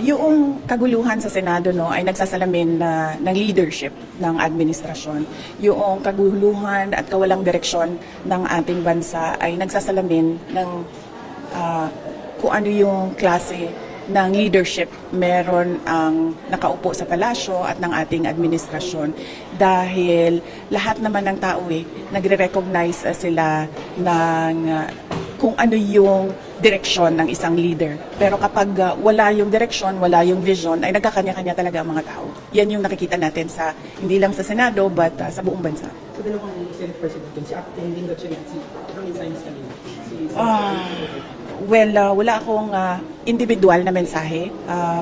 Yung kaguluhan sa Senado no ay nagsasalamin ng leadership ng administrasyon. Yung kaguluhan at kawalang direksyon ng ating bansa ay nagsasalamin ng kung ano yung klase ng leadership meron ang nakaupo sa palasyo at ng ating administrasyon. Dahil lahat naman ng tao nagre-recognize sila ng kung ano yung direksyon ng isang leader. Pero kapag wala yung direksyon, wala yung vision, ay nagkakanya-kanya talaga ang mga tao. Yan yung nakikita natin sa hindi lang sa Senado but sa buong bansa. So, dalawang Senate President, si Acting Linda Chinetsi, anong insights kanina? Wala akong individual na mensahe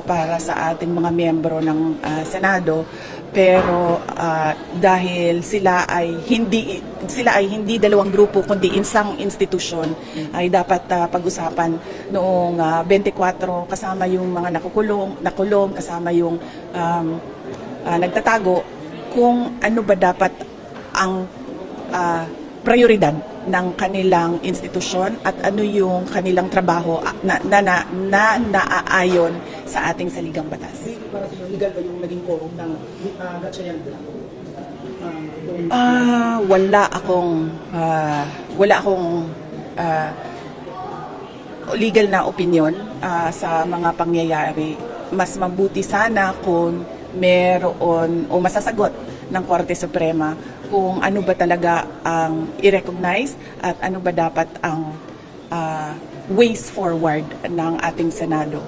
para sa ating mga miyembro ng Senado, pero dahil sila ay hindi dalawang grupo kundi isang institusyon, ay dapat pag-usapan noong 24 kasama yung mga nakulong, kasama yung nagtatago, kung ano ba dapat ang prioridad ng kanilang institusyon at ano yung kanilang trabaho na naaayon sa ating saligang batas. Para sa iyo, legal ba yung naging quorum ng Gatchalian Blanco? Wala akong legal na opinion sa mga pangyayari. Mas mabuti sana kung meron o masasagot ng Korte Suprema kung ano ba talaga ang i-recognize at ano ba dapat ang ways forward ng ating Senado.